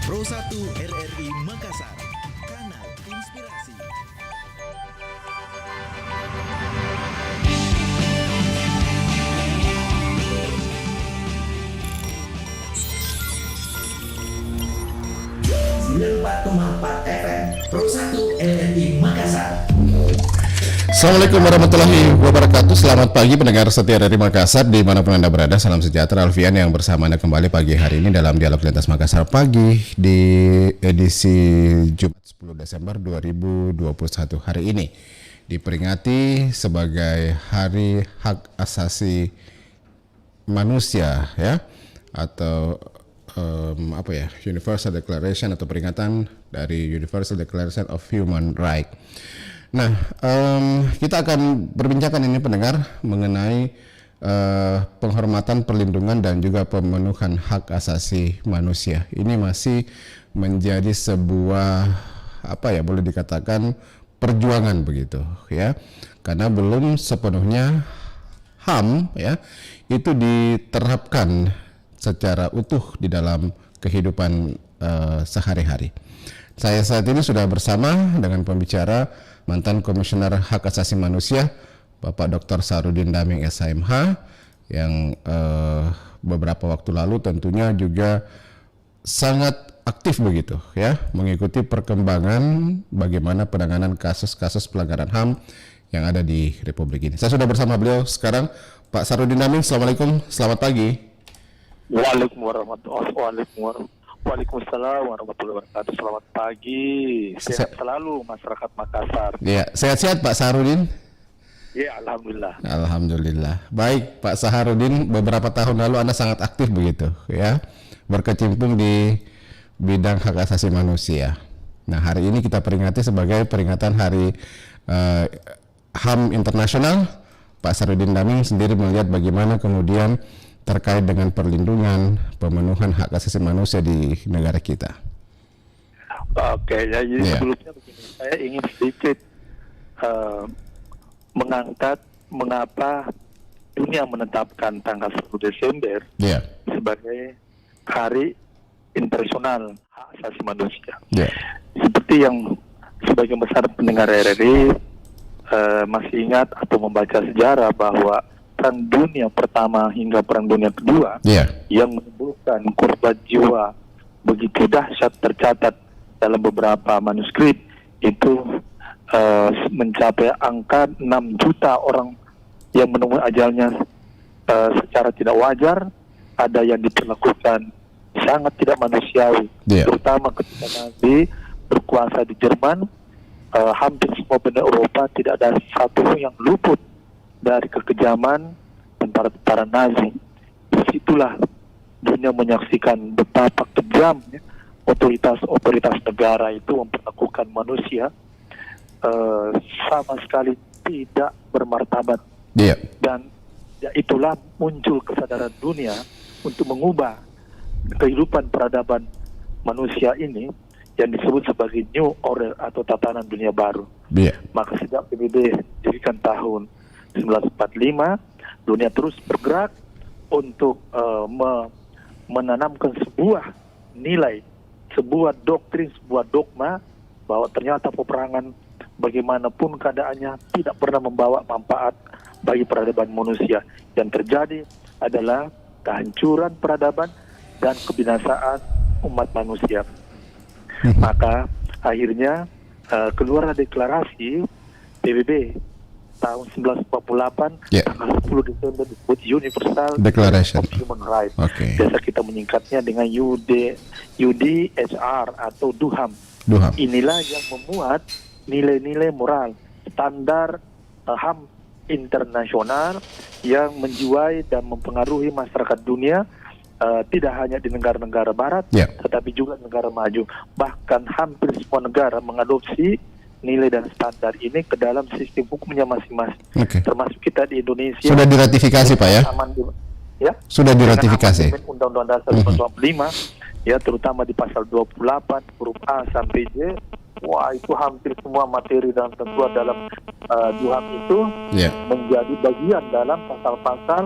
Pro 1 RRI Makassar, kanal inspirasi. FM Pro 1 RRI Makassar. Assalamualaikum warahmatullahi wabarakatuh. Selamat pagi pendengar setia dari Makassar dimanapun Anda berada. Salam sejahtera. Alfian yang bersama Anda kembali pagi hari ini dalam Dialog Lintas Makassar pagi di edisi Jumat 10 Desember 2021. Hari ini diperingati sebagai Hari Hak Asasi Manusia ya, atau Universal Declaration atau peringatan dari Universal Declaration of Human Rights. Nah, kita akan berbincangkan ini pendengar mengenai penghormatan, perlindungan dan juga pemenuhan hak asasi manusia. Ini masih menjadi sebuah boleh dikatakan perjuangan begitu ya. Karena belum sepenuhnya HAM ya itu diterapkan secara utuh di dalam kehidupan sehari-hari. Saya saat ini sudah bersama dengan pembicara mantan Komisioner Hak Asasi Manusia Bapak Dr. Saharudin Daming SHMH yang beberapa waktu lalu tentunya juga sangat aktif begitu ya, mengikuti perkembangan bagaimana penanganan kasus-kasus pelanggaran HAM yang ada di Republik ini. Saya sudah bersama beliau sekarang, Pak Saharudin Daming. Assalamualaikum, selamat pagi. Waalaikumsalam warahmatullahi wabarakatuh. Selamat pagi. Sehat selalu masyarakat Makassar. Ya, sehat-sehat Pak Saharudin. Ya, alhamdulillah. Alhamdulillah. Baik, Pak Saharudin, beberapa tahun lalu Anda sangat aktif begitu ya, berkecimpung di bidang hak asasi manusia. Nah, hari ini kita peringati sebagai peringatan Hari HAM Internasional. Pak Saharudin Daming sendiri melihat bagaimana kemudian terkait dengan perlindungan, pemenuhan hak asasi manusia di negara kita. Oke, jadi sebelumnya begini, saya ingin sedikit mengangkat mengapa dunia menetapkan tanggal 10 Desember sebagai Hari Internasional Hak Asasi Manusia. Seperti yang sebagian besar pendengar RRI masih ingat atau membaca sejarah bahwa Perang Dunia Pertama hingga Perang Dunia Kedua yang menimbulkan korban jiwa begitu dahsyat tercatat dalam beberapa manuskrip itu mencapai angka 6 juta orang yang menemui ajalnya secara tidak wajar. Ada yang diperlakukan sangat tidak manusiawi, terutama ketika Nazi berkuasa di Jerman. Hampir semua benua Eropa tidak ada satu yang luput dari kekejaman dan para Nazi. Disitulah dunia menyaksikan betapa kejamnya otoritas negara itu memperlakukan manusia sama sekali tidak bermartabat. Dan itulah muncul kesadaran dunia untuk mengubah kehidupan peradaban manusia ini yang disebut sebagai New Order atau tatanan dunia baru. Maka sejak PBB didirikan tahun 1945, dunia terus bergerak untuk menanamkan sebuah nilai, sebuah doktrin, sebuah dogma bahwa ternyata peperangan bagaimanapun keadaannya tidak pernah membawa manfaat bagi peradaban manusia. Yang terjadi adalah kehancuran peradaban dan kebinasaan umat manusia. Maka akhirnya keluarlah deklarasi PBB tahun 1948 tanggal 10 Desember disebut Universal Declaration of Human Rights. Biasa kita menyingkatnya dengan UDHR atau DUHAM. Inilah yang memuat nilai-nilai moral, standar HAM internasional yang menjiwai dan mempengaruhi masyarakat dunia, tidak hanya di negara-negara barat, tetapi juga negara maju. Bahkan hampir semua negara mengadopsi nilai dan standar ini ke dalam sistem hukumnya masing-masing. Termasuk kita di Indonesia. Sudah diratifikasi Pak ya? Sudah diratifikasi. Undang-Undang Dasar 45 ya, terutama di pasal 28 huruf A sampai J. Wah, itu hampir semua materi dan ketentuan dalam DUHAM itu menjadi bagian dalam pasal-pasal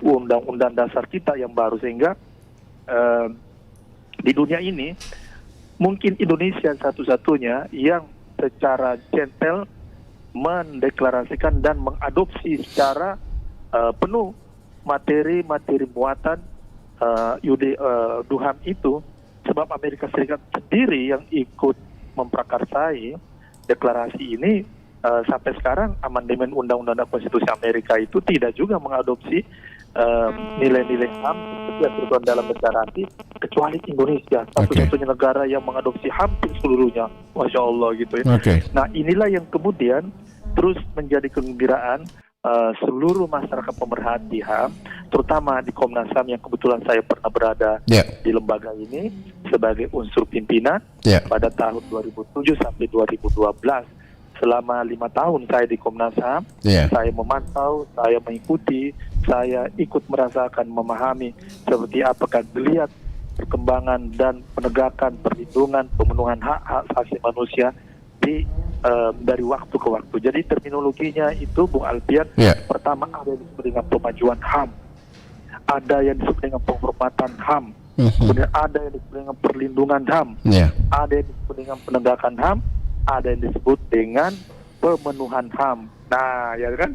Undang-Undang Dasar kita yang baru, sehingga di dunia ini mungkin Indonesia satu-satunya yang secara gentle mendeklarasikan dan mengadopsi secara penuh materi muatan DUHAM itu, sebab Amerika Serikat sendiri yang ikut memprakarsai deklarasi ini. Sampai sekarang amandemen Undang-Undang Konstitusi Amerika itu tidak juga mengadopsi nilai-nilai HAM yang tertuang dalam deklarasi, kecuali Indonesia, satu-satunya negara yang mengadopsi hampir seluruhnya, Masya Allah gitu ya. Nah, inilah yang kemudian terus menjadi kegembiraan seluruh masyarakat pemerhati HAM, terutama di Komnas HAM yang kebetulan saya pernah berada di lembaga ini sebagai unsur pimpinan pada tahun 2007 sampai 2012. Selama 5 tahun saya di Komnas HAM, saya memantau, saya mengikuti, saya ikut merasakan, memahami seperti apakah geliat perkembangan dan penegakan, perlindungan, pemenuhan hak asasi manusia dari waktu ke waktu. Jadi terminologinya itu, Bung Alfian, pertama ada yang disebut dengan pemajuan HAM, ada yang disebut dengan penghormatan HAM, kemudian ada yang disebut dengan perlindungan HAM, ada yang disebut dengan penegakan HAM, ada yang disebut dengan pemenuhan HAM. Nah, ya kan?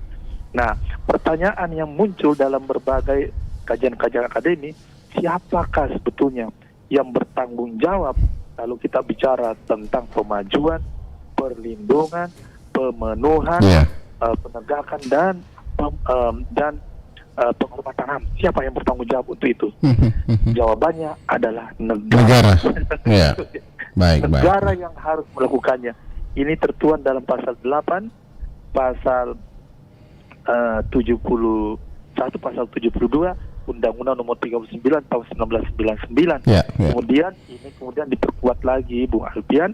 Nah, pertanyaan yang muncul dalam berbagai kajian-kajian akademik, siapakah sebetulnya yang bertanggung jawab kalau kita bicara tentang pemajuan, perlindungan, pemenuhan, penegakan dan penghormatan HAM? Siapa yang bertanggung jawab untuk itu? Jawabannya adalah negara. Negara yang harus melakukannya. Ini tertuang dalam pasal 8, pasal 71, pasal 72 Undang-Undang Nomor 39 tahun 1999. Kemudian ini diperkuat lagi, Bung Alfian,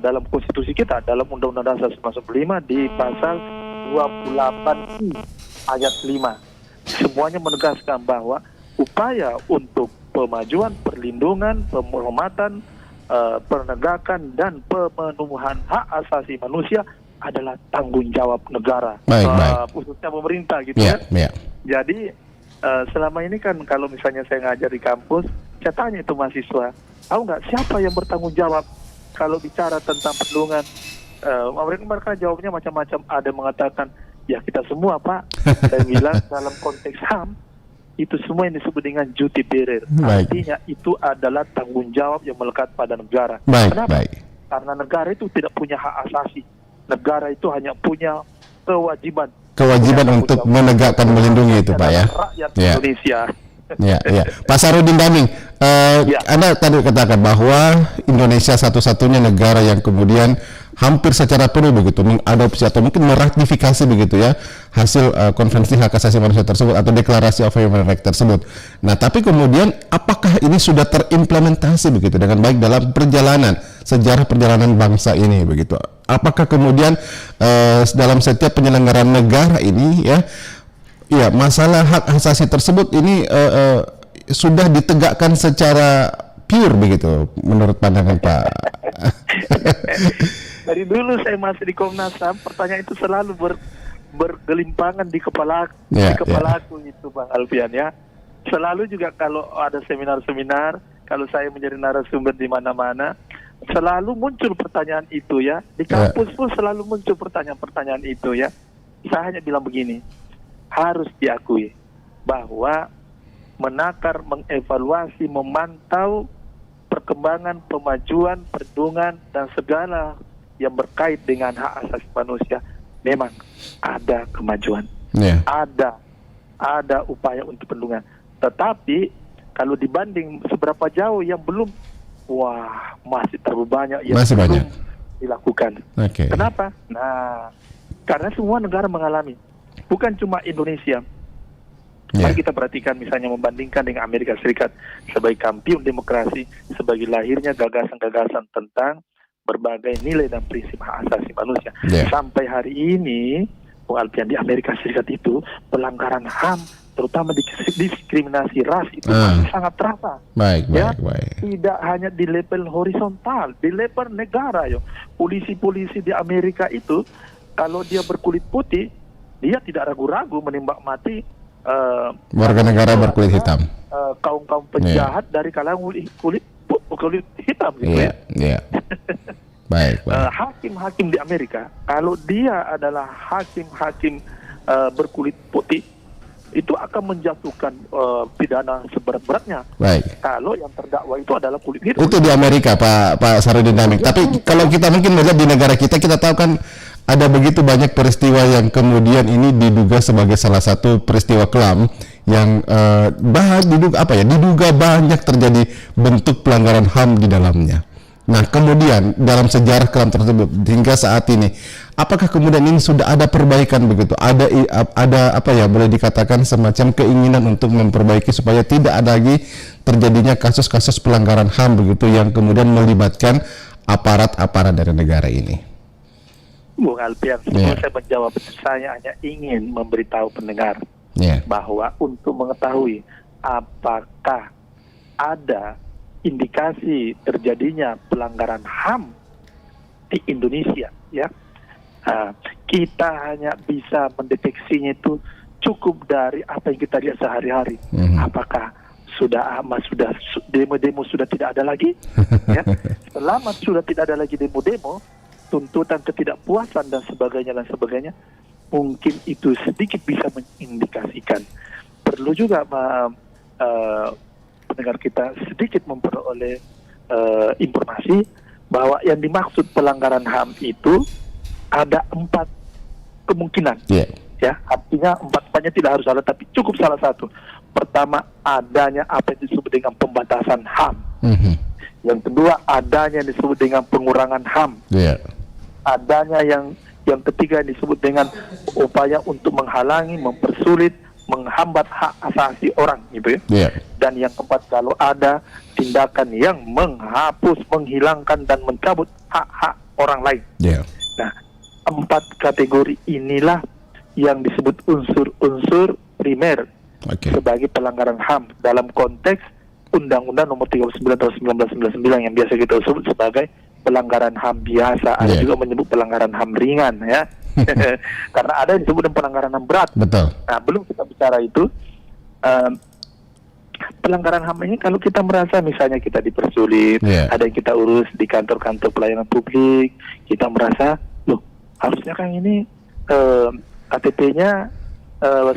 dalam konstitusi kita, dalam Undang-Undang Dasar 1945 di pasal 28I ayat 5. Semuanya menegaskan bahwa upaya untuk pemajuan, perlindungan, penghormatan, penegakan dan pemenuhan hak asasi manusia adalah tanggung jawab negara, khususnya pemerintah gitu ya. Jadi selama ini kan kalau misalnya saya ngajar di kampus, saya tanya itu mahasiswa, tahu nggak siapa yang bertanggung jawab kalau bicara tentang perlindungan? Mereka jawabnya macam-macam. Ada yang mengatakan ya kita semua, Pak. Saya bilang dalam konteks HAM itu semua yang disebut dengan duty bearer. Artinya itu adalah tanggung jawab yang melekat pada negara. Kenapa? Karena negara itu tidak punya hak asasi. Negara itu hanya punya kewajiban untuk menegakkan, melindungi itu, Pak ya. Rakyat Indonesia. Pak Sarudin Daming, Anda tadi katakan bahwa Indonesia satu-satunya negara yang kemudian hampir secara penuh begitu mengadopsi atau mungkin meratifikasi begitu ya hasil konvensi hak asasi manusia tersebut atau deklarasi of human rights tersebut. Nah, tapi kemudian apakah ini sudah terimplementasi begitu dengan baik dalam sejarah perjalanan bangsa ini begitu? Apakah kemudian dalam setiap penyelenggaraan negara ini ya masalah hak asasi tersebut ini sudah ditegakkan secara pure begitu menurut pandangan Pak? Dari dulu saya masih di Komnas HAM, pertanyaan itu selalu bergelimpangan di kepala aku itu, Bang Alfian ya. Selalu juga kalau ada seminar-seminar, kalau saya menjadi narasumber di mana-mana, selalu muncul pertanyaan itu ya. Di kampus pun selalu muncul pertanyaan-pertanyaan itu ya. Saya hanya bilang begini, harus diakui bahwa menakar, mengevaluasi, memantau perkembangan, pemajuan, perlindungan dan segala yang berkait dengan hak asasi manusia memang ada kemajuan, ada upaya untuk perlindungan. Tetapi kalau dibanding seberapa jauh yang belum, masih terlalu banyak yang belum dilakukan. Kenapa? Nah, karena semua negara mengalami, bukan cuma Indonesia. Mari kita perhatikan misalnya membandingkan dengan Amerika Serikat sebagai kampiun demokrasi, sebagai lahirnya gagasan-gagasan tentang berbagai nilai dan prinsip hak asasi manusia. Sampai hari ini, Bung Alfian, di Amerika Serikat itu pelanggaran HAM, terutama diskriminasi ras itu sangat terasa. Tidak hanya di level horizontal, di level negara. Polisi-polisi di Amerika itu, kalau dia berkulit putih, dia tidak ragu-ragu menembak mati warga negara berkulit hitam, kaum penjahat dari kalangan kulit berkulit hitam gitu Baik. Hakim-hakim di Amerika, kalau dia adalah hakim-hakim berkulit putih, itu akan menjatuhkan pidana seberat-beratnya. Baik. Kalau yang terdakwa itu adalah kulit hitam. Itu di Amerika, Pak Sarudin Hamid. Tapi kalau kita mungkin melihat di negara kita tahu kan ada begitu banyak peristiwa yang kemudian ini diduga sebagai salah satu peristiwa kelam yang diduga banyak terjadi bentuk pelanggaran HAM di dalamnya. Nah, kemudian dalam sejarah kelam tersebut hingga saat ini, apakah kemudian ini sudah ada perbaikan begitu? Ada boleh dikatakan semacam keinginan untuk memperbaiki supaya tidak ada lagi terjadinya kasus-kasus pelanggaran HAM begitu yang kemudian melibatkan aparat-aparat dari negara ini. Bung Alfian, saya menjawab, saya hanya ingin memberitahu pendengar bahwa untuk mengetahui apakah ada indikasi terjadinya pelanggaran HAM di Indonesia, kita hanya bisa mendeteksinya itu cukup dari apa yang kita lihat sehari-hari. Apakah sudah demo-demo sudah tidak ada lagi? Selama sudah tidak ada lagi demo-demo, tuntutan ketidakpuasan dan sebagainya, mungkin itu sedikit bisa mengindikasikan. Perlu juga pendengar kita sedikit memperoleh informasi bahwa yang dimaksud pelanggaran HAM itu ada 4 kemungkinan. Artinya 4-4-nya tidak harus salah, tapi cukup salah satu. Pertama, adanya apa yang disebut dengan pembatasan HAM. Yang kedua, adanya yang disebut dengan pengurangan HAM. Adanya yang ketiga yang disebut dengan upaya untuk menghalangi, mempersulit, menghambat hak asasi orang, gitu ya. Dan yang keempat, kalau ada tindakan yang menghapus, menghilangkan dan mencabut hak-hak orang lain. Nah, 4 kategori inilah yang disebut unsur-unsur primer sebagai pelanggaran HAM dalam konteks Undang-Undang Nomor 39 Tahun 1999 yang biasa kita sebut sebagai pelanggaran HAM biasa. Ada juga menyebut pelanggaran HAM ringan, ya. Karena ada yang disebut pelanggaran HAM berat. Betul. Nah, belum kita bicara itu, pelanggaran HAM ini kalau kita merasa misalnya kita dipersulit, ada yang kita urus di kantor-kantor pelayanan publik, kita merasa, loh, harusnya kan ini KTP-nya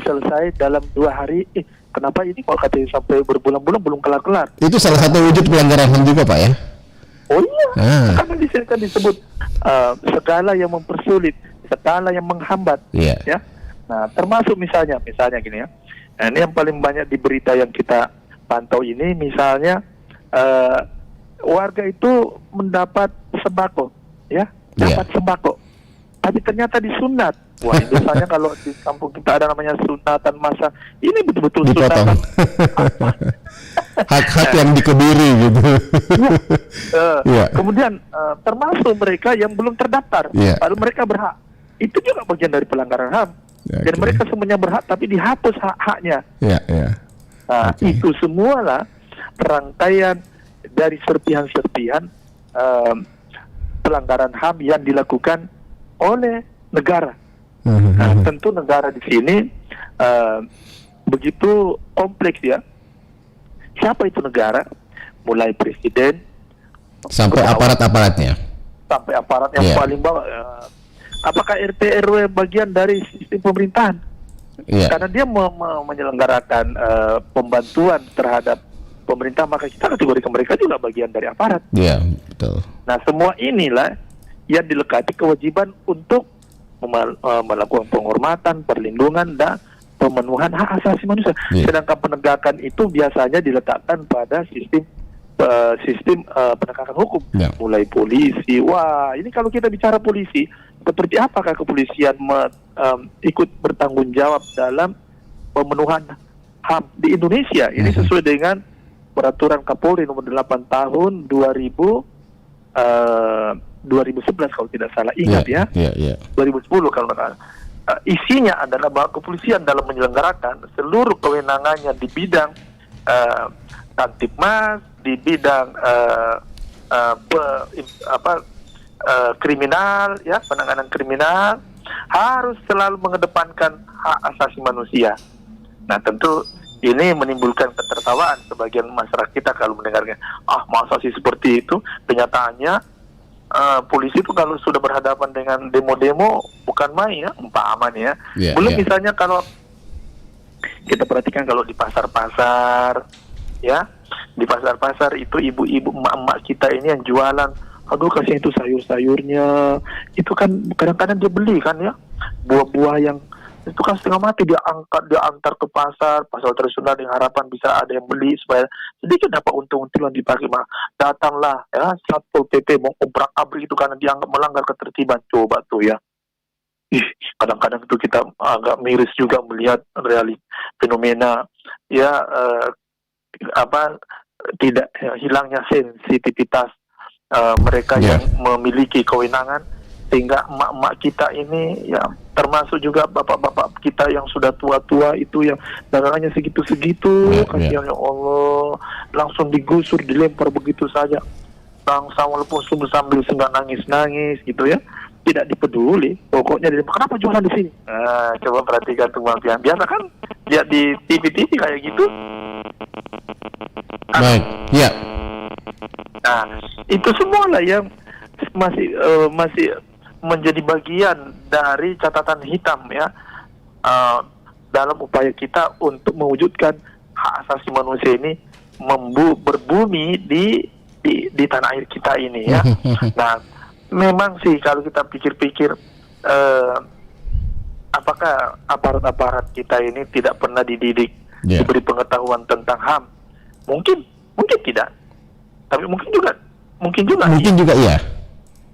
selesai dalam 2 hari. Kenapa ini kok KTP sampai berbulan-bulan belum kelar-kelar? Itu salah satu wujud pelanggaran HAM juga, Pak, ya? Oh iya, karena di sini kan disebut segala yang mempersulit, segala yang menghambat, ya. Nah, termasuk misalnya gini ya. Nah, ini yang paling banyak di berita yang kita pantau ini, misalnya warga itu mendapat sembako, dapat sembako, tapi ternyata disunat. Wah, misalnya kalau di kampung kita ada namanya sunatan massa, ini betul-betul sunatan. Hak-hak yang dikebiri gitu. Kemudian termasuk mereka yang belum terdaftar, lalu mereka berhak. Itu juga bagian dari pelanggaran HAM. Dan mereka semuanya berhak, tapi dihapus hak-haknya. Itu semualah rangkaian dari serpihan-serpihan pelanggaran HAM yang dilakukan oleh negara. Nah, tentu negara di sini begitu kompleks, ya. Siapa itu negara? Mulai presiden sampai aparat-aparatnya, sampai aparat yang paling bawah. Apakah RT RW bagian dari sistem pemerintahan? Karena dia menyelenggarakan pembantuan terhadap pemerintah, maka kita kategorikan mereka juga bagian dari aparat. Betul. Nah, semua inilah yang dilekati kewajiban untuk melakukan penghormatan, perlindungan, dan pemenuhan hak asasi manusia. Sedangkan penegakan itu biasanya diletakkan pada sistem penegakan hukum, mulai polisi. Wah, ini kalau kita bicara polisi, seperti apakah kepolisian ikut bertanggung jawab dalam pemenuhan HAM di Indonesia? Ini sesuai dengan peraturan Kapolri nomor 8 tahun 2011 kalau tidak salah, ingat 2010 kalau tidak salah. Isinya adalah bahwa kepolisian dalam menyelenggarakan seluruh kewenangannya di bidang Kamtibmas, di bidang kriminal, ya, penanganan kriminal, harus selalu mengedepankan hak asasi manusia. Nah, tentu Ini menimbulkan ketertawaan sebagian masyarakat kita kalau mendengarnya. Masa sih seperti itu? Kenyataannya polisi itu kalau sudah berhadapan dengan demo-demo bukan main ya, umpama ya. Belum misalnya kalau kita perhatikan kalau di pasar-pasar, ya, di pasar-pasar itu ibu-ibu, emak-emak kita ini yang jualan, aduh kasih itu sayur-sayurnya, itu kan kadang-kadang dia beli kan ya, buah-buah yang itu kan setengah mati dia antar ke pasar tradisional dengan harapan bisa ada yang beli supaya sedikit dapat untung-untungan dipakai. Datanglah ya Satpol PP mau obrak-abrik itu karena dianggap melanggar ketertiban. Coba tuh ya. Kadang-kadang itu kita agak miris juga melihat fenomena ya tidak hilangnya sensitivitas mereka yang memiliki kewenangan, sehingga emak-emak kita ini ya termasuk juga bapak-bapak kita yang sudah tua-tua itu yang dagangannya segitu-segitu, kasihan ya Allah, langsung digusur, dilempar begitu saja, bangsa walaupun sambil nangis-nangis gitu ya, tidak dipeduli, pokoknya kenapa jualan di sini? Coba perhatikan tuh biasa kan lihat di TV-TV kayak gitu. Baik, ya. Nah, itu semua lah yang masih menjadi bagian dari catatan hitam ya dalam upaya kita untuk mewujudkan hak asasi manusia ini berbumi di tanah air kita ini ya. Nah, memang sih kalau kita pikir-pikir apakah aparat-aparat kita ini tidak pernah dididik, diberi pengetahuan tentang HAM? Mungkin tidak, tapi mungkin juga iya.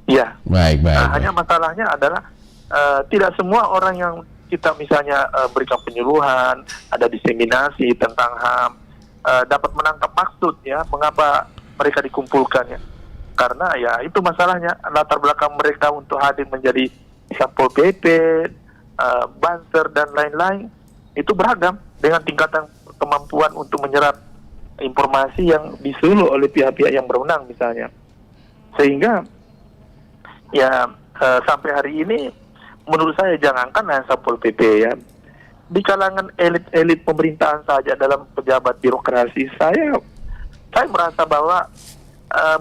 Ya. Baik. Hanya masalahnya adalah tidak semua orang yang kita misalnya berikan penyuluhan, ada diseminasi tentang HAM, dapat menangkap maksud ya mengapa mereka dikumpulkan ya. Karena ya itu masalahnya, latar belakang mereka untuk hadir menjadi Satpol PP, Banser dan lain-lain itu beragam dengan tingkatan kemampuan untuk menyerap informasi yang disuruh oleh pihak-pihak yang berwenang misalnya. Sehingga ya sampai hari ini menurut saya jangankan Satpol PP ya, di kalangan elit-elit pemerintahan saja dalam pejabat birokrasi saya merasa bahwa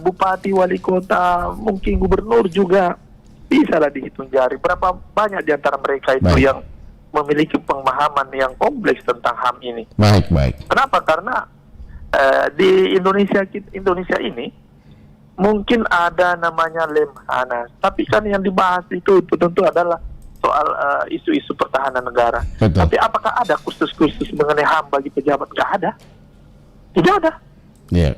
bupati, wali kota, mungkin gubernur juga bisa lah dihitung jari berapa banyak di antara mereka itu yang memiliki pemahaman yang kompleks tentang HAM ini. Baik. Kenapa? Karena di Indonesia ini mungkin ada namanya Lemhanas, tapi kan yang dibahas itu tentu adalah soal isu-isu pertahanan negara. Betul. Tapi apakah ada kursus-kursus mengenai HAM bagi pejabat? Nggak ada. Tidak ada. Ya.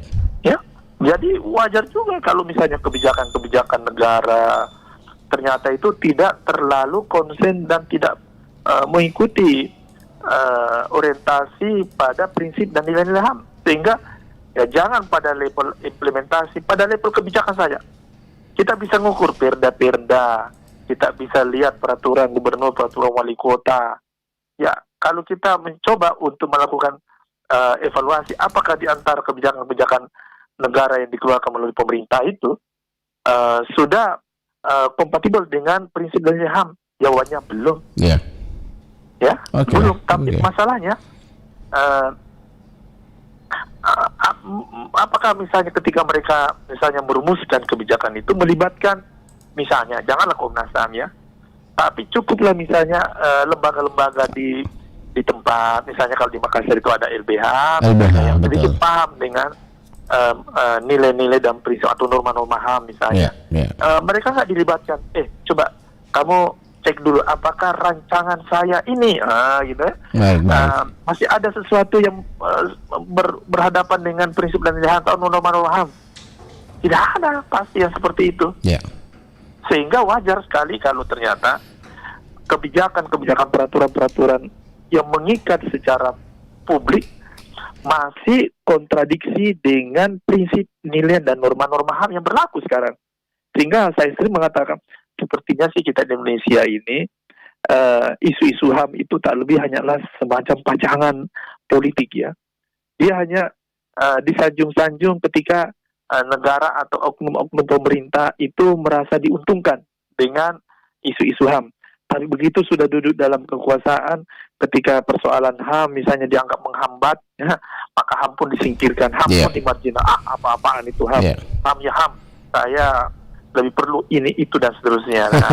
Jadi wajar juga kalau misalnya kebijakan-kebijakan negara ternyata itu tidak terlalu konsen dan tidak mengikuti orientasi pada prinsip dan nilai-nilai HAM. Sehingga ya jangan pada level implementasi, pada level kebijakan saja. Kita bisa ngukur perda-perda, kita bisa lihat peraturan gubernur, peraturan wali kota. Ya, kalau kita mencoba untuk melakukan evaluasi apakah di antara kebijakan-kebijakan negara yang dikeluarkan melalui pemerintah itu sudah kompatibel dengan prinsip dan nilai HAM, jawabannya belum. Belum. Tapi masalahnya apakah misalnya ketika mereka misalnya merumuskan kebijakan itu melibatkan misalnya janganlah Komnas HAM ya, tapi cukuplah misalnya lembaga-lembaga di tempat, misalnya kalau di Makassar itu ada LBH yang sedikit paham dengan nilai-nilai dan prinsip atau norma-norma HAM misalnya. Mereka nggak dilibatkan. Coba kamu cek dulu apakah rancangan saya ini gitu ya. Masih ada sesuatu yang berhadapan dengan prinsip dan nilai HAM atau norma-norma HAM. Tidak ada pasti yang seperti itu. Sehingga wajar sekali kalau ternyata kebijakan-kebijakan peraturan-peraturan yang mengikat secara publik masih kontradiksi dengan prinsip nilai dan norma-norma HAM yang berlaku sekarang. Sehingga saya sering mengatakan sepertinya sih kita di Indonesia ini isu-isu HAM itu tak lebih hanyalah semacam pacangan politik ya. Dia hanya disanjung-sanjung ketika negara atau oknum-oknum pemerintah itu merasa diuntungkan dengan isu-isu HAM. Tapi begitu sudah duduk dalam kekuasaan, ketika persoalan HAM misalnya dianggap menghambat, ya, maka HAM pun disingkirkan, HAM pun dimarginal. Apa-apaan itu HAM? HAM ya HAM. Saya lebih perlu ini, itu, dan seterusnya. Nah,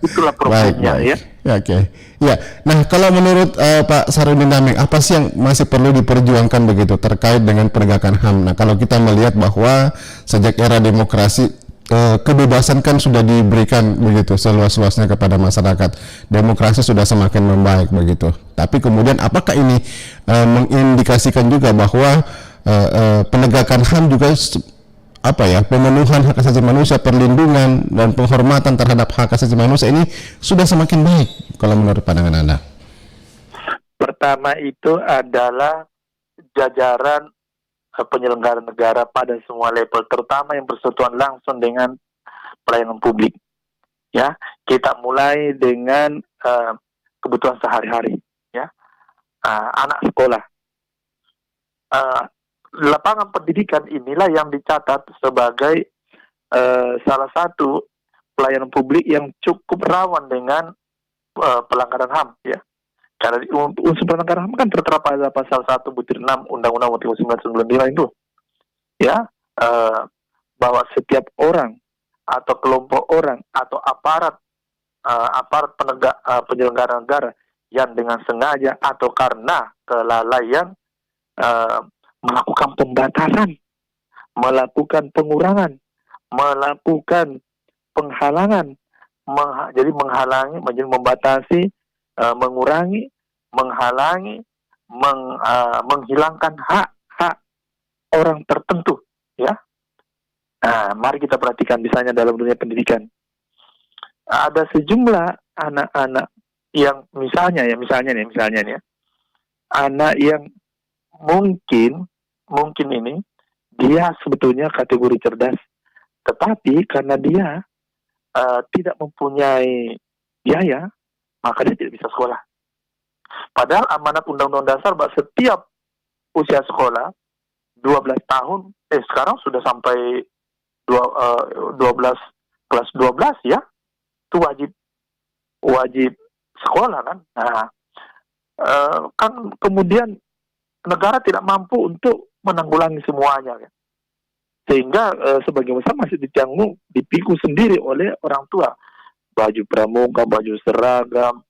itulah problemnya. Ya. Oke. Ya. Nah, kalau menurut Pak Sarudin Dameng, apa sih yang masih perlu diperjuangkan begitu terkait dengan penegakan HAM? Nah, kalau kita melihat bahwa sejak era demokrasi kebebasan kan sudah diberikan begitu seluas-luasnya kepada masyarakat, demokrasi sudah semakin membaik begitu. Tapi kemudian apakah ini mengindikasikan juga bahwa penegakan HAM juga pemenuhan hak asasi manusia, perlindungan dan penghormatan terhadap hak asasi manusia ini sudah semakin baik kalau menurut pandangan Anda? Pertama itu adalah jajaran penyelenggara negara pada semua level, terutama yang bersentuhan langsung dengan pelayanan publik. Ya, kita mulai dengan kebutuhan sehari-hari. Ya, anak sekolah, lapangan pendidikan inilah yang dicatat sebagai salah satu pelayanan publik yang cukup rawan dengan pelanggaran HAM. Ya. Karena unsur pelanggaran HAM kan tertera pada pasal 1/6 Undang-Undang 1995 itu, ya, bahwa setiap orang atau kelompok orang atau aparat penegak penyelenggara negara yang dengan sengaja atau karena kelalaian melakukan pembatasan, melakukan pengurangan, melakukan penghalangan, jadi menghalangi, menjadi membatasi, mengurangi, menghalangi, menghilangkan hak-hak orang tertentu, ya. Nah, mari kita perhatikan misalnya dalam dunia pendidikan. Ada sejumlah anak-anak yang misalnya nih, anak yang mungkin ini dia sebetulnya kategori cerdas, tetapi karena dia tidak mempunyai biaya, maka dia tidak bisa sekolah. Padahal amanat Undang-Undang Dasar bahwa setiap usia sekolah 12 tahun, sekarang sudah sampai 12 kelas 12 ya, itu wajib sekolah kan. Nah, kan kemudian negara tidak mampu untuk menanggulangi semuanya kan. Sehingga sebagian besar masih ditanggung, dipikul sendiri oleh orang tua. Baju pramuka, baju seragam,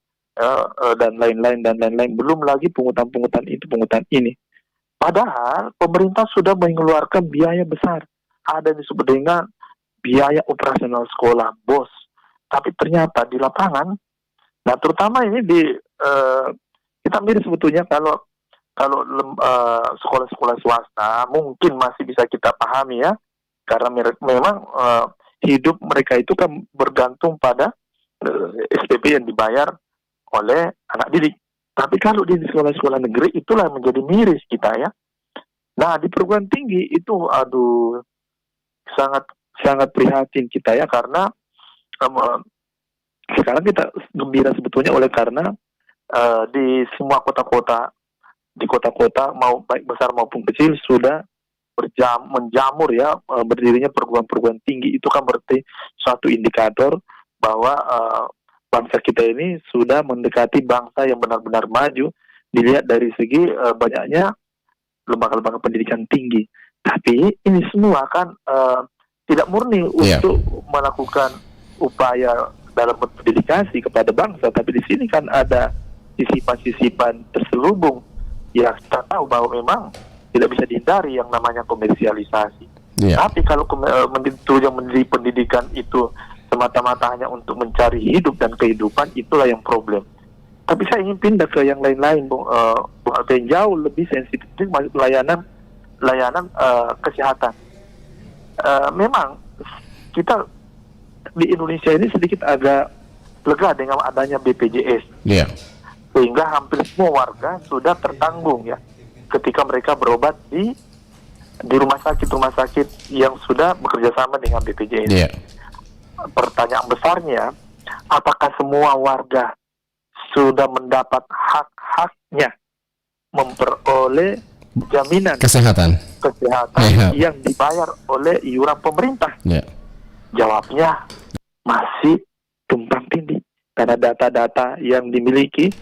dan lain-lain. Belum lagi pungutan ini. Padahal pemerintah sudah mengeluarkan biaya besar. Ada yang disebut dengan biaya operasional sekolah, BOS. Tapi ternyata di lapangan, nah terutama ini kita mirip sebetulnya kalau sekolah-sekolah swasta mungkin masih bisa kita pahami ya, karena memang hidup mereka itu kan bergantung pada SPP yang dibayar oleh anak didik. Tapi kalau di sekolah-sekolah negeri itulah yang menjadi miris kita ya. Nah, di perguruan tinggi itu sangat prihatin kita ya, karena sekarang kita gembira sebetulnya oleh karena di semua kota-kota, mau baik besar maupun kecil sudah menjamur ya, berdirinya perguruan-perguruan tinggi. Itu kan berarti suatu indikator bahwa bangsa kita ini sudah mendekati bangsa yang benar-benar maju, dilihat dari segi banyaknya lembaga-lembaga pendidikan tinggi. Tapi ini semua kan tidak murni untuk melakukan upaya dalam pendidikan kepada bangsa, tapi di sini kan ada sisipan-sisipan terselubung. Ya, kita tahu bahwa memang tidak bisa dihindari yang namanya komersialisasi. Tapi kalau yang mendiri pendidikan itu semata-mata hanya untuk mencari hidup dan kehidupan, itulah yang problem. Tapi saya ingin pindah ke yang lain-lain, Bung Alvin, jauh lebih sensitif, layanan kesehatan. Memang kita di Indonesia ini sedikit agak lega dengan adanya BPJS. Sehingga hampir semua warga sudah tertanggung ya, ketika mereka berobat di rumah sakit yang sudah bekerja sama dengan BPJS. Pertanyaan besarnya, apakah semua warga sudah mendapat hak-haknya memperoleh jaminan kesehatan yang dibayar oleh iuran pemerintah? Jawabnya masih tumpang tindih. karena data-data yang dimiliki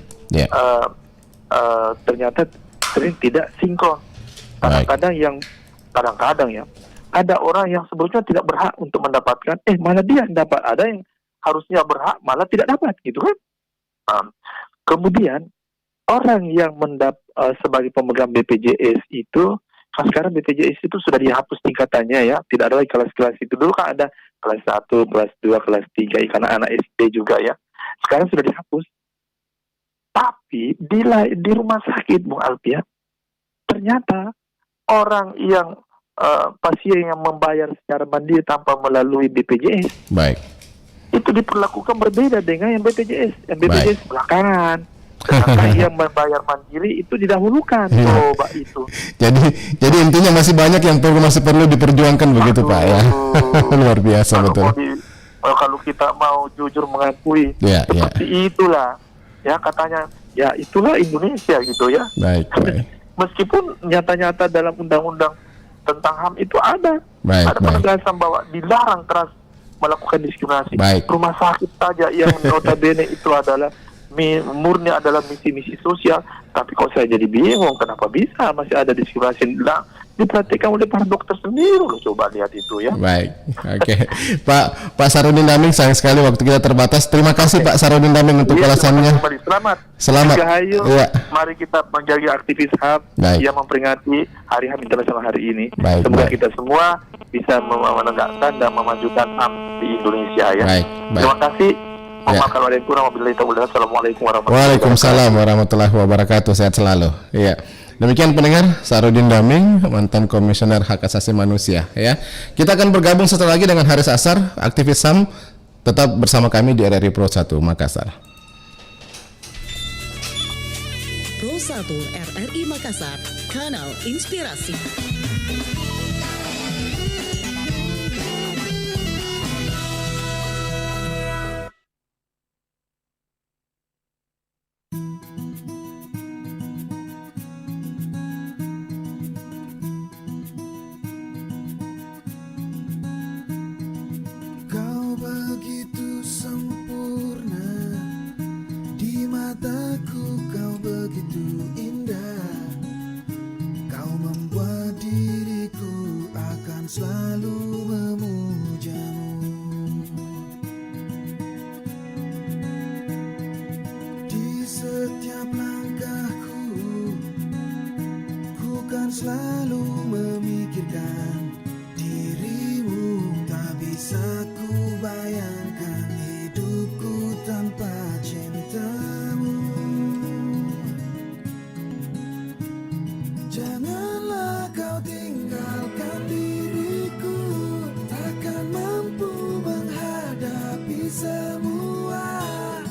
ternyata sering tidak sinkron. Kadang-kadang ya ada orang yang sebetulnya tidak berhak untuk mendapatkan, malah dia dapat. Ada yang harusnya berhak malah tidak dapat, gitu kan? Kemudian orang yang sebagai pemegang BPJS itu, sekarang BPJS itu sudah dihapus tingkatannya ya, tidak ada lagi kelas-kelas itu. Dulu kan ada kelas 1, kelas 2, kelas 3, karena anak SD juga ya. Sekarang sudah dihapus. Tapi di rumah sakit, Bung Alfian, ternyata orang yang pasien yang membayar secara mandiri tanpa melalui BPJS, itu diperlakukan berbeda dengan yang BPJS. Yang BPJS belakangan. Sedangkan yang membayar mandiri itu didahulukan. Coba itu. Jadi intinya masih banyak yang masih perlu diperjuangkan begitu Pak ya. Luar biasa betul. Kalau kita mau jujur mengakui seperti itulah ya, katanya ya itulah Indonesia gitu ya. Baik. Meskipun nyata-nyata dalam undang-undang tentang HAM itu ada penegasan bahwa dilarang keras melakukan diskriminasi. Rumah sakit saja yang notabene itu adalah murni adalah misi-misi sosial, tapi kok saya jadi bingung kenapa bisa masih ada diskriminasi diperhatikan oleh para dokter sendiri loh. Coba lihat itu ya. Oke. Pak Sarudin Daming, sayang sekali waktu kita terbatas. Terima kasih Pak Sarudin Daming untuk ulasannya. Selamat. Mari kita menjadi aktivis HAM yang memperingati Hari HAM Internasional hari ini. Semoga kita semua bisa menegakkan dan memajukan HAM di Indonesia ya. Terima kasih. Assalamualaikum warahmatullahi wabarakatuh. Waalaikumsalam warahmatullahi wabarakatuh. Sehat selalu. Iya. Demikian pendengar, Sarudin Daming, mantan Komisioner Hak Asasi Manusia ya. Kita akan bergabung setelah lagi dengan Haris Ashar, aktivis HAM. Tetap bersama kami di RRI Pro 1 Makassar. Pro 1 RRI Makassar, kanal inspirasi. Selalu memujamu di setiap langkahku, ku kan selalu memikirkan dirimu. Tak bisa ku bayangkan hidupku tanpa cintamu. Janganlah kau tinggalkan diriku, takkan mampu menghadapi semua.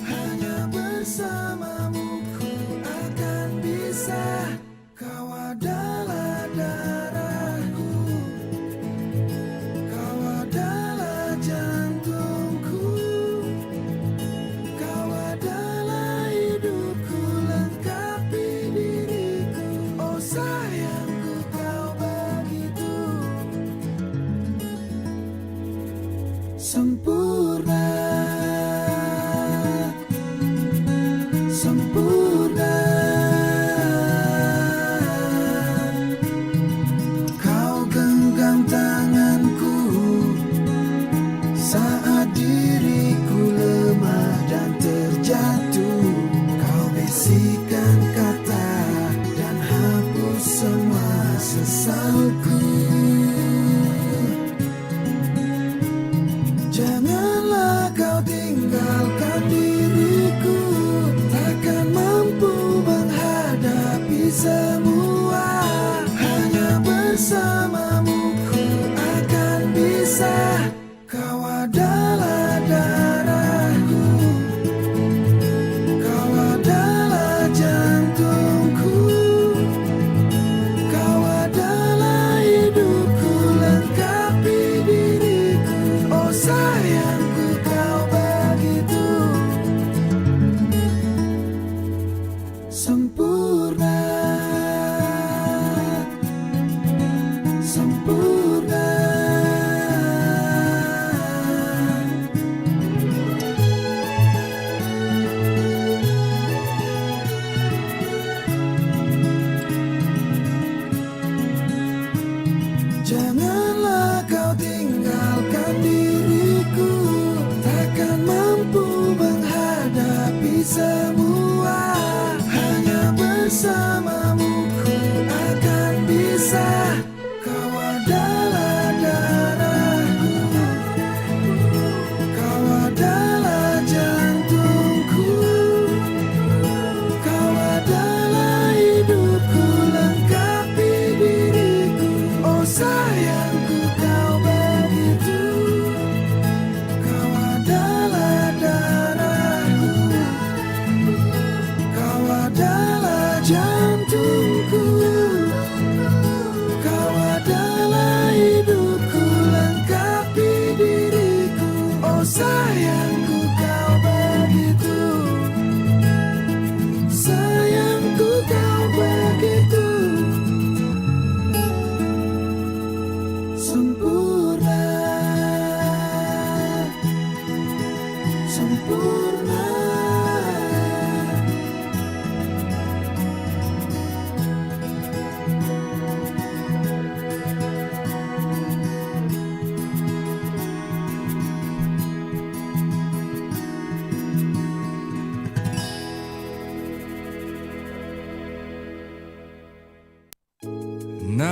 Hanya bersamamu ku akan bisa. Kau adalah darahku, kau adalah jantungku, kau adalah hidupku, lengkapi diriku. Oh sayangku, kau begitu sempurna, sempurna. Kau genggam tanganku saat diriku lemah dan terjatuh. Kau bisikan kata dan hapus semua sesalku. Janganlah kau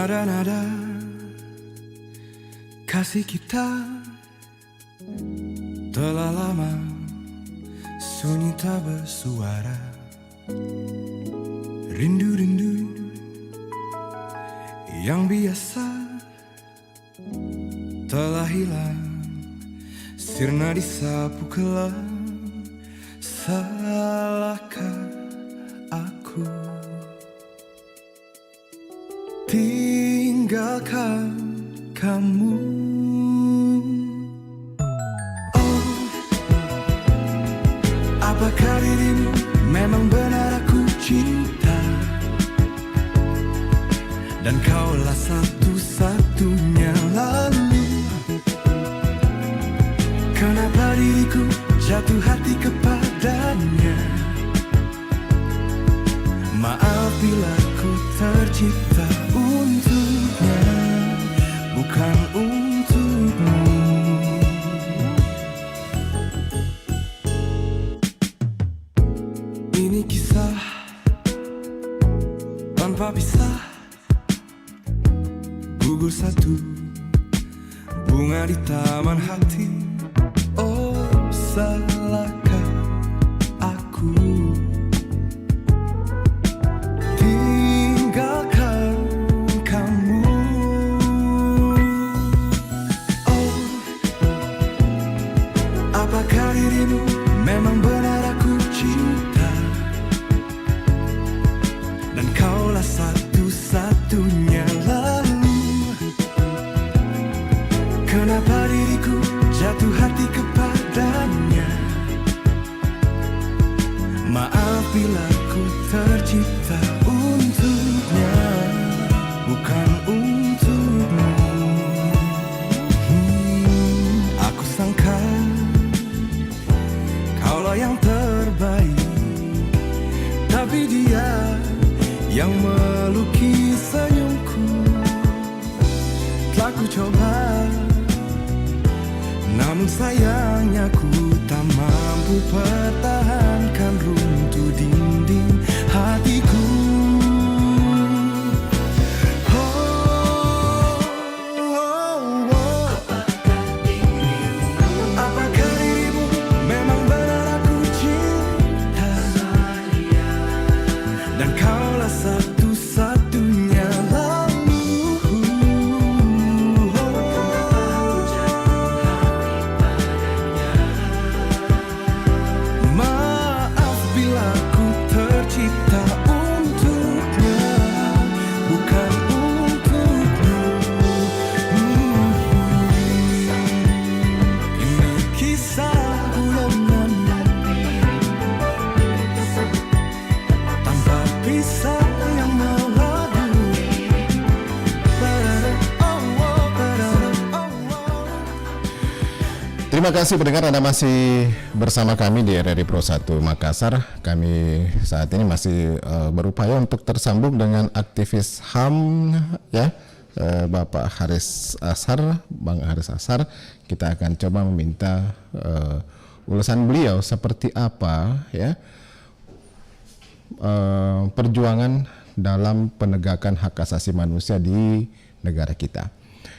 Nada-nada kasih kita telah lama sunyi tak bersuara. Rindu-rindu yang biasa telah hilang, sirna disapu kelam. Salahkah aku tinggalkan kamu? Oh, apakah dirimu memang benar aku cinta? Dan kaulah satu-satunya. Lalu kenapa diriku jatuh hati kepadanya? Maaf bila ku tercipta untuknya, bukan untukmu. Ini kisah tanpa pisah, gugur satu bunga di taman hati. Oh, salahkah aku tinggalkan kamu? Oh, apakah dirimu memang benar aku cinta? Dan kaulah satu-satunya. Lalu kenapa diriku jatuh hati kepadanya? Maaf bila ku tercipta untuknya, bukan untukmu. Aku sangka kaulah yang terbaik, tapi dia yang melukis senyumku. Telah ku coba, namun sayangnya ku tak mampu pertahankan runtuh dinding hatiku. Apakah dirimu memang benar aku cinta? Dan kaulah satu-satunya. Terima kasih pendengar, Anda masih bersama kami di RRI Pro 1 Makassar. Kami saat ini masih berupaya untuk tersambung dengan aktivis HAM ya, Bapak Haris Ashar, Bang Haris Ashar. Kita akan coba meminta ulasan beliau seperti apa ya perjuangan dalam penegakan hak asasi manusia di negara kita.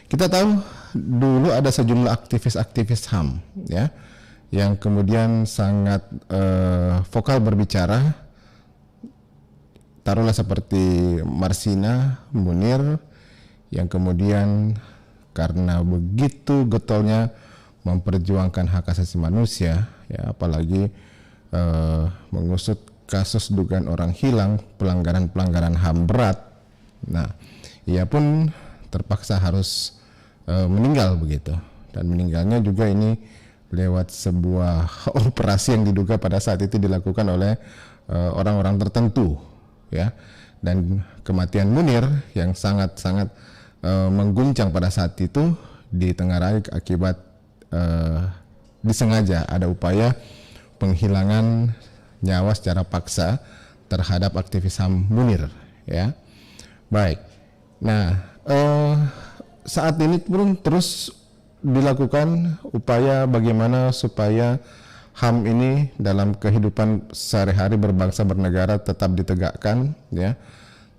Kita tahu dulu ada sejumlah aktivis-aktivis HAM ya yang kemudian sangat vokal berbicara, taruhlah seperti Marsina Munir yang kemudian karena begitu getolnya memperjuangkan hak asasi manusia ya, apalagi mengusut kasus dugaan orang hilang, pelanggaran HAM berat. Nah, ia pun terpaksa harus meninggal begitu, dan meninggalnya juga ini lewat sebuah operasi yang diduga pada saat itu dilakukan oleh orang-orang tertentu ya, dan kematian Munir yang sangat-sangat mengguncang pada saat itu ditengarai akibat disengaja ada upaya penghilangan nyawa secara paksa terhadap aktivis HAM Munir ya. Baik, nah saat ini pun terus dilakukan upaya bagaimana supaya HAM ini dalam kehidupan sehari-hari berbangsa bernegara tetap ditegakkan ya,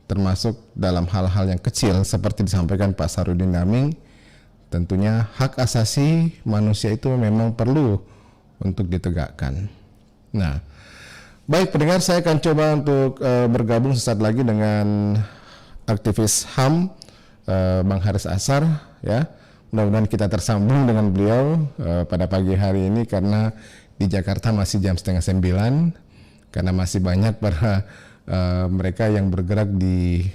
termasuk dalam hal-hal yang kecil seperti disampaikan Pak Sarudin Daming. Tentunya hak asasi manusia itu memang perlu untuk ditegakkan. Nah, baik pendengar, saya akan coba untuk bergabung sesaat lagi dengan aktivis HAM Bang Haris Ashar, ya. Mudah-mudahan kita tersambung dengan beliau pada pagi hari ini, karena di Jakarta masih jam 8:30, karena masih banyak para mereka yang bergerak di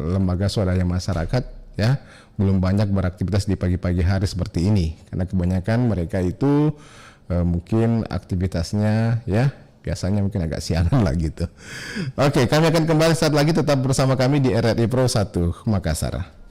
lembaga swadaya masyarakat, ya, belum banyak beraktivitas di pagi-pagi hari seperti ini, karena kebanyakan mereka itu mungkin aktivitasnya, ya, biasanya mungkin agak siangan lah gitu. Oke, kami akan kembali saat lagi, tetap bersama kami di RRI Pro 1 Makassar.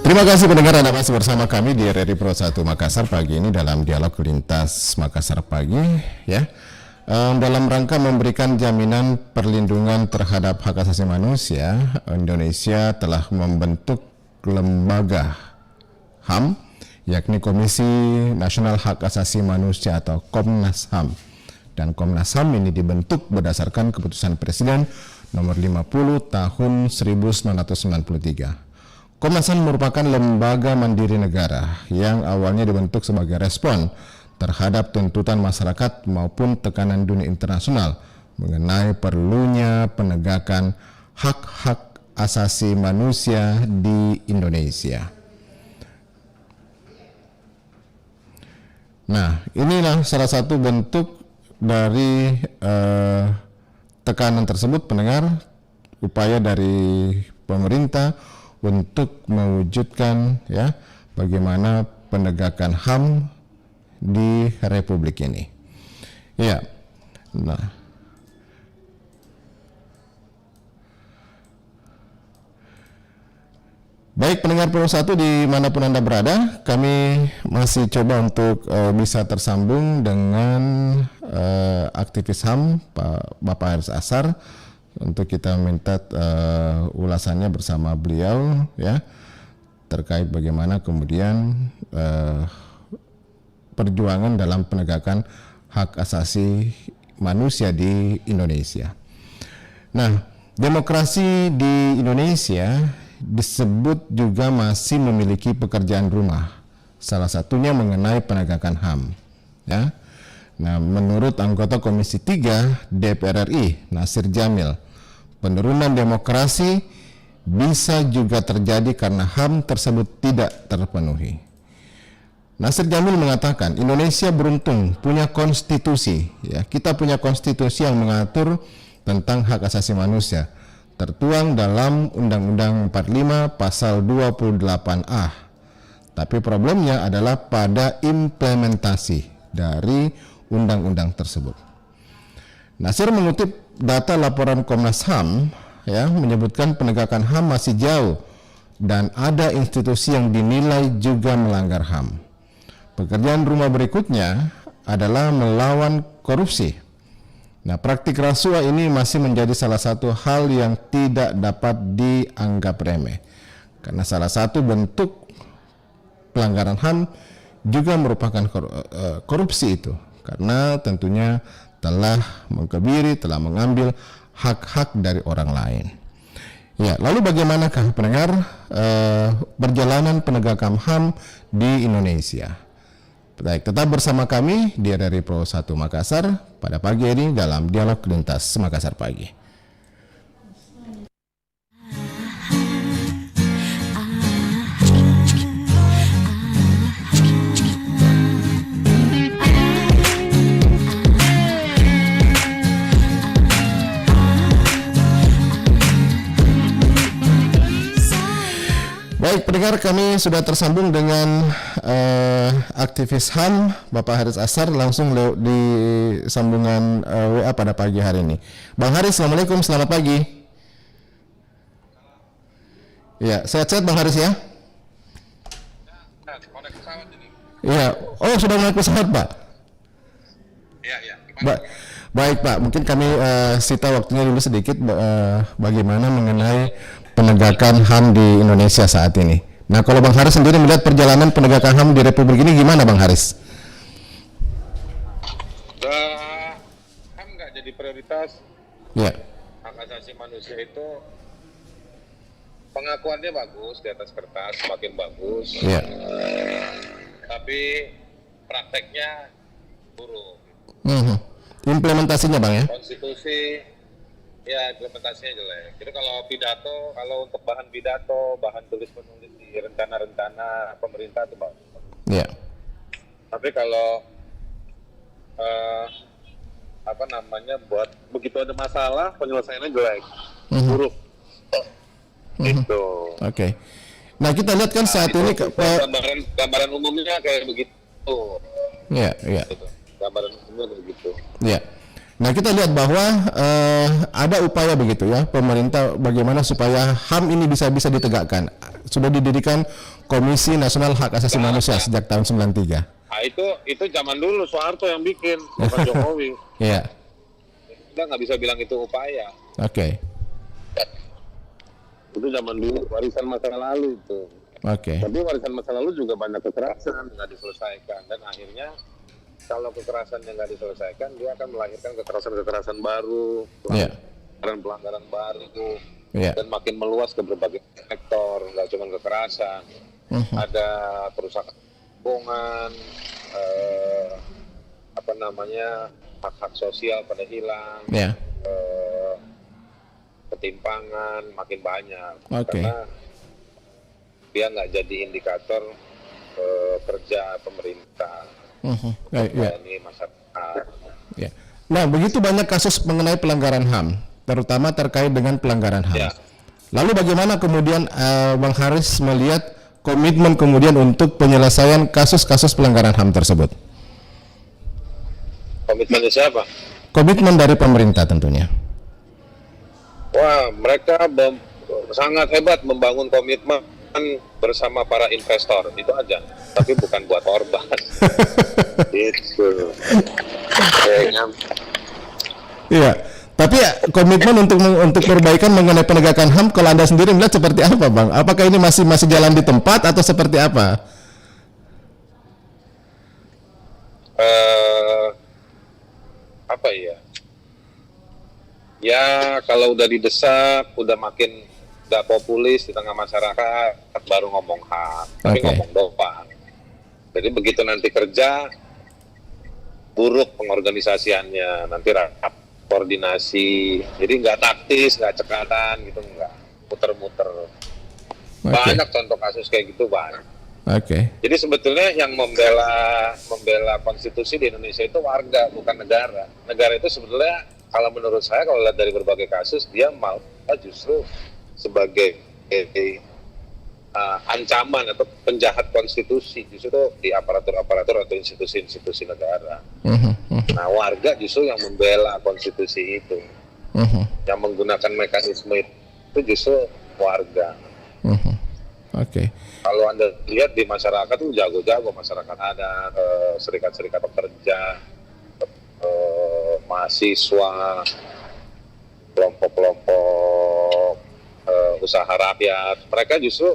Terima kasih pendengar, Anda masih bersama kami di RRI Pro 1 Makassar pagi ini dalam dialog lintas Makassar pagi, ya. Dalam rangka memberikan jaminan perlindungan terhadap hak asasi manusia, Indonesia telah membentuk lembaga HAM, yakni Komisi Nasional Hak Asasi Manusia atau Komnas HAM. Dan Komnas HAM ini dibentuk berdasarkan keputusan Presiden nomor 50 tahun 1993. Komnas HAM merupakan lembaga mandiri negara yang awalnya dibentuk sebagai respon terhadap tuntutan masyarakat maupun tekanan dunia internasional mengenai perlunya penegakan hak-hak asasi manusia di Indonesia. Nah, inilah salah satu bentuk dari tekanan tersebut, pendengar, upaya dari pemerintah untuk mewujudkan, ya, bagaimana penegakan HAM di Republik ini. Ya, nah, baik pendengar Pro 1 dimanapun Anda berada, kami masih coba untuk bisa tersambung dengan aktivis HAM Pak Bapak Haris Ashar untuk kita minta ulasannya bersama beliau, ya, terkait bagaimana kemudian perjuangan dalam penegakan hak asasi manusia di Indonesia. Nah, demokrasi di Indonesia disebut juga masih memiliki pekerjaan rumah, salah satunya mengenai penegakan HAM, ya. Nah, menurut anggota Komisi 3 DPR RI Nasir Jamil, penurunan demokrasi bisa juga terjadi karena HAM tersebut tidak terpenuhi. Nasir Jamil mengatakan Indonesia beruntung punya konstitusi, ya. Kita punya konstitusi yang mengatur tentang hak asasi manusia, tertuang dalam Undang-Undang 45 pasal 28A. Tapi problemnya adalah pada implementasi dari undang-undang tersebut. Nasir mengutip data laporan Komnas HAM, ya, menyebutkan penegakan HAM masih jauh dan ada institusi yang dinilai juga melanggar HAM. Pekerjaan rumah berikutnya adalah melawan korupsi. Nah, praktik rasuah ini masih menjadi salah satu hal yang tidak dapat dianggap remeh, karena salah satu bentuk pelanggaran HAM juga merupakan korupsi itu, karena tentunya telah mengkebiri, telah mengambil hak-hak dari orang lain. Ya, lalu bagaimanakah pendengar perjalanan penegakan HAM di Indonesia? Baik, tetap bersama kami di RRI Pro 1 Makassar pada pagi ini dalam Dialog Lintas Makassar Pagi. Baik, pendengar, kami sudah tersambung dengan aktivis HAM Bapak Haris Ashar langsung di sambungan WA pada pagi hari ini. Bang Haris, Assalamualaikum, selamat pagi. Ya, sehat-sehat Bang Haris ya? Iya, oh sudah naik pesawat Pak? Iya. Baik Pak, mungkin kami sita waktunya dulu sedikit bagaimana mengenai penegakan HAM di Indonesia saat ini. Nah, kalau Bang Haris sendiri melihat perjalanan penegakan HAM di Republik ini gimana Bang Haris? HAM nggak jadi prioritas. Ya. Hak asasi manusia itu pengakuannya bagus di atas kertas, semakin bagus. Ya. Tapi prakteknya buruk. Implementasinya Bang ya? Konstitusi, ya implementasinya jelek. Jadi kalau pidato, kalau untuk bahan pidato, bahan tulis menulis di rencana-rencana pemerintah itu bagus. Iya. Tapi kalau buat begitu ada masalah penyelesaiannya jelek, buruk. Itu. Oke. Nah, kita lihat kan saat ini gambaran umumnya kayak begitu. Iya. Gambaran umumnya begitu. Iya. Nah, kita lihat bahwa ada upaya begitu ya pemerintah bagaimana supaya HAM ini bisa ditegakkan. Sudah didirikan Komisi Nasional Hak Asasi Manusia sejak tahun 93. Nah, itu zaman dulu Soeharto yang bikin, bukan Jokowi. Iya. Kita nggak bisa bilang itu upaya. Oke. Itu zaman dulu, warisan masa lalu itu. Oke. Tapi warisan masa lalu juga banyak kekerasan nggak diselesaikan, dan akhirnya kalau kekerasan yang nggak diselesaikan, dia akan melahirkan kekerasan-kekerasan baru, pelanggaran-pelanggaran baru, dan makin meluas ke berbagai sektor, nggak cuma kekerasan, ada perusahaan lingkungan, hak-hak sosial pada hilang, ketimpangan makin banyak, karena dia nggak jadi indikator kerja pemerintah. Ini masyarakat. Ya. Nah, begitu banyak kasus mengenai pelanggaran HAM, terutama terkait dengan pelanggaran HAM. Ya. Lalu bagaimana kemudian Bang Haris melihat komitmen kemudian untuk penyelesaian kasus-kasus pelanggaran HAM tersebut? Komitmennya siapa? Komitmen dari pemerintah tentunya. Wah, mereka sangat hebat membangun komitmen bersama para investor, itu aja, tapi bukan buat korban. Itu. Iya, tapi komitmen untuk perbaikan mengenai penegakan HAM, kalau Anda sendiri melihat seperti apa, Bang? Apakah ini masih jalan di tempat atau seperti apa? Ya, kalau udah didesak, udah makin nggak populis di tengah masyarakat, baru ngomong HAM, tapi ngomong doang. Jadi begitu nanti kerja, buruk pengorganisasiannya, nanti rapat koordinasi, jadi nggak taktis, nggak cekatan gitu, nggak. muter-muter. Banyak contoh kasus kayak gitu banyak. Jadi sebetulnya yang membela konstitusi di Indonesia itu warga, bukan negara. Negara itu sebetulnya kalau menurut saya, kalau lihat dari berbagai kasus, dia malah justru sebagai ancaman atau penjahat konstitusi, justru di aparatur-aparatur atau institusi-institusi negara. Nah, warga justru yang membela konstitusi itu, yang menggunakan mekanisme itu justru warga. Kalau Anda lihat di masyarakat itu jago-jago, masyarakat ada serikat-serikat pekerja, mahasiswa, kelompok-kelompok usaha rakyat, mereka justru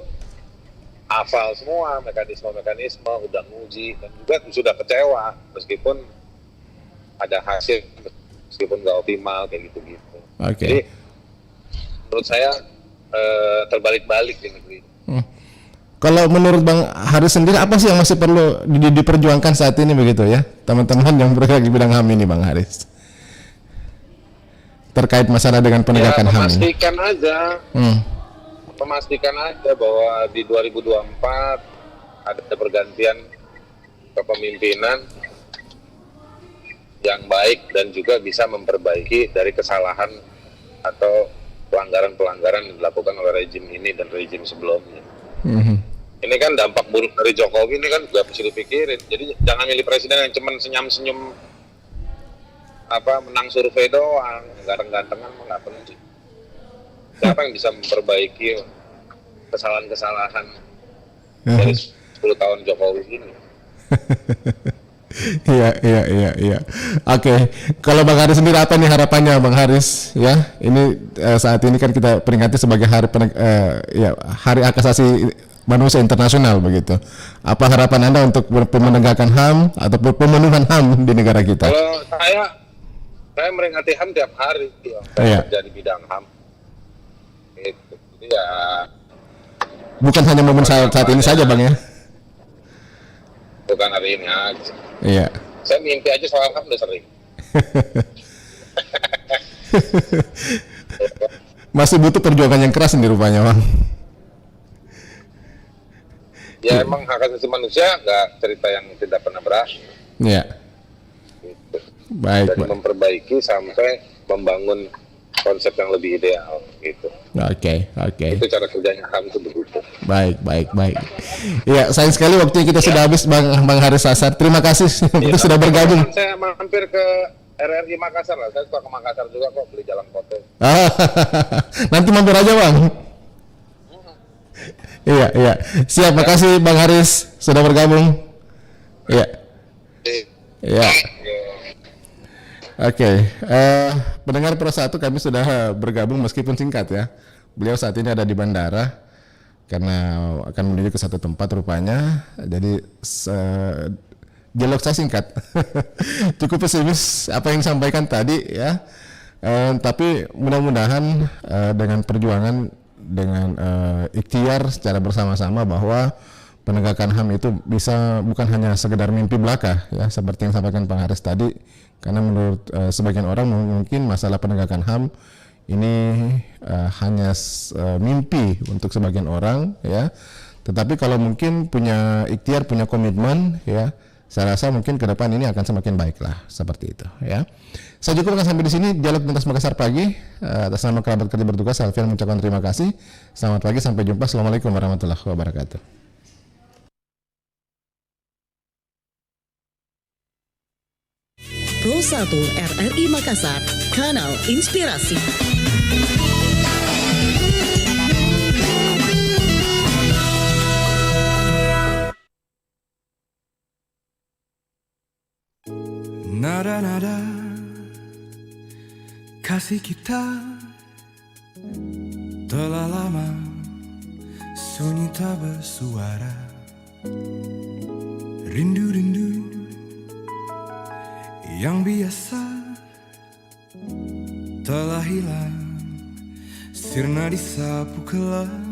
hafal semua mekanisme-mekanisme, udah nguji, dan juga sudah kecewa meskipun ada hasil, meskipun nggak optimal kayak gitu-gitu. Jadi menurut saya terbalik-balik di negeri. Kalau menurut Bang Haris sendiri, apa sih yang masih perlu diperjuangkan saat ini begitu ya, teman-teman yang bergerak di bidang HAM ini, Bang Haris, terkait masalah dengan penegakan HAM? Memastikan aja bahwa di 2024 ada pergantian kepemimpinan yang baik dan juga bisa memperbaiki dari kesalahan atau pelanggaran-pelanggaran yang dilakukan oleh rejim ini dan rejim sebelumnya. Ini kan dampak buruk dari Jokowi ini kan juga mesti dipikirin. Jadi jangan milih presiden yang cuman senyum-senyum menang survei doang, ganteng-gantengan mah nggak penting. Siapa yang bisa memperbaiki kesalahan-kesalahan dari 10 tahun Jokowi ini? Iya. Oke. Kalau Bang Haris sendiri, apa nih harapannya Bang Haris? Ya, ini saat ini kan kita peringati sebagai Hari Hak Asasi Manusia Internasional begitu. Apa harapan Anda untuk penegakan HAM atau pemenuhan HAM di negara kita? Kalau saya meringati HAM tiap hari, saya kerja di bidang HAM. Gitu. Jadi ya. Bukan hanya momen saat ini saja, Bang ya? Bukan hari ini aja. Iya. Saya mimpi aja soal HAM udah sering. Masih butuh perjuangan yang keras nih rupanya, Bang. Ya emang hak asasi manusia nggak cerita yang tidak pernah berakhir. Iya. Gitu. Baik. Dari memperbaiki sampai membangun konsep yang lebih ideal gitu. Oke. Itu cara kerjanya HAM itu begitu. Baik. Iya, sayang sekali waktu kita sudah habis, Bang Haris Sasar. Terima kasih itu sudah bergabung. Saya mampir ke RRI Makassar lah. Saya suka ke Makassar juga kok, beli jalan kote. Nanti mampir aja, Bang. Iya. Siap, makasih Bang Haris sudah bergabung. Iya. Oke. Pendengar Pro 1, kami sudah bergabung meskipun singkat ya. Beliau saat ini ada di bandara karena akan menuju ke satu tempat rupanya. Jadi dialog saya singkat. Cukup pesimis apa yang disampaikan tadi ya. Tapi mudah-mudahan dengan perjuangan, dengan ikhtiar secara bersama-sama bahwa penegakan HAM itu bisa bukan hanya sekedar mimpi belaka ya, seperti yang disampaikan Bang Haris tadi, karena menurut sebagian orang mungkin masalah penegakan HAM ini hanya mimpi untuk sebagian orang ya, tetapi kalau mungkin punya ikhtiar, punya komitmen ya, saya rasa mungkin ke depan ini akan semakin baik lah, seperti itu ya. Saya cukupkan sampai di sini dialog tuntas Makassar pagi. Atas nama kerabat kerja bertugas, Alfian mengucapkan terima kasih. Selamat pagi, sampai jumpa. Assalamualaikum warahmatullahi wabarakatuh. Pro 1 RRI Makassar, Kanal Inspirasi. Nada-nada kasih kita telah lama sunyi tak bersuara. Rindu-rindu yang biasa telah hilang, sirna disapu kelam.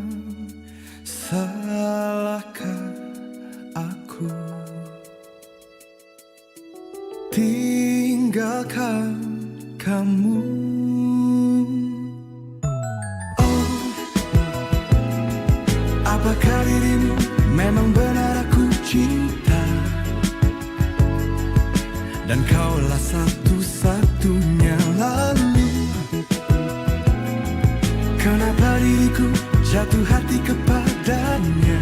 Salahkah aku tinggalkan kamu? Oh, Apakah dirimu memang benar aku cinta, dan kaulah satu-satunya. Lalu kenapa diriku jatuh hati kepadanya?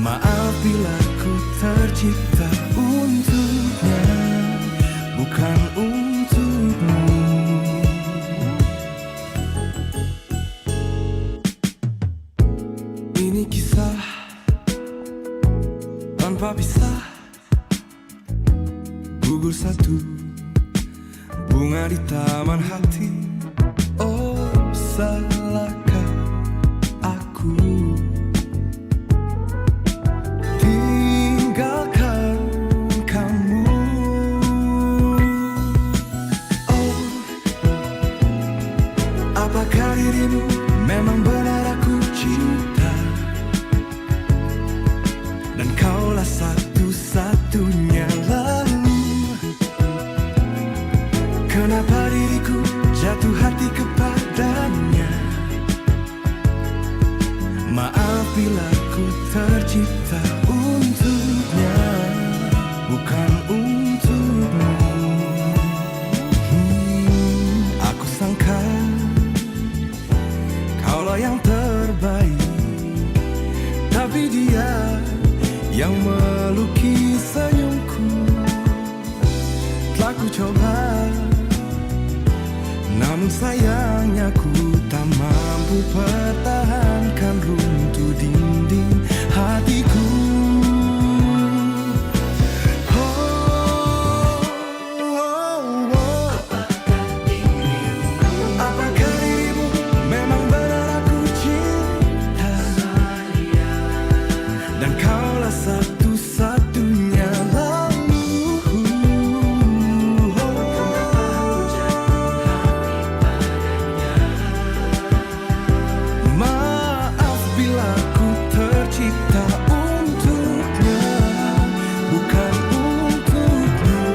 Maaf bila ku tercipta untuknya, bukan untukmu. Ini kisah tanpa pisah, gugur satu bunga di taman hati. Oh, salahkah aku tinggalkan kamu? Oh, apakah dirimu memang benar aku cinta, dan kaulah satu-satunya. Lalu kenapa diriku jatuh hati kepadanya? Maaf bila ku tercipta untuknya, bukan untukmu. Aku sangka kaulah yang terbaik, tapi dia yang melukis senyumku. Telah ku coba, namun sayangnya ku tak mampu pertahankan runtuh dinding hatiku. Apakah dirimu memang benar aku cinta, dan kaulah satu-satunya. Maaf bila ku tercipta untuknya, bukan untukmu.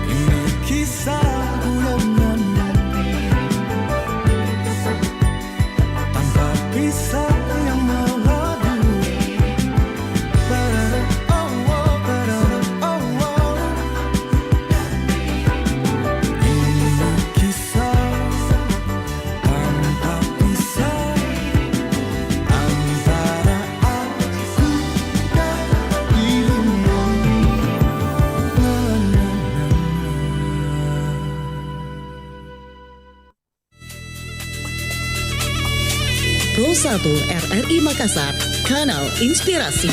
Ini kisahku yang nyanyi tanpa pisah yang meladu. Oh, oh, oh, oh. Ini kisah tanpa pisah antara aku dan dirimu. Pro 1 RRI Makassar, Kanal Inspirasi.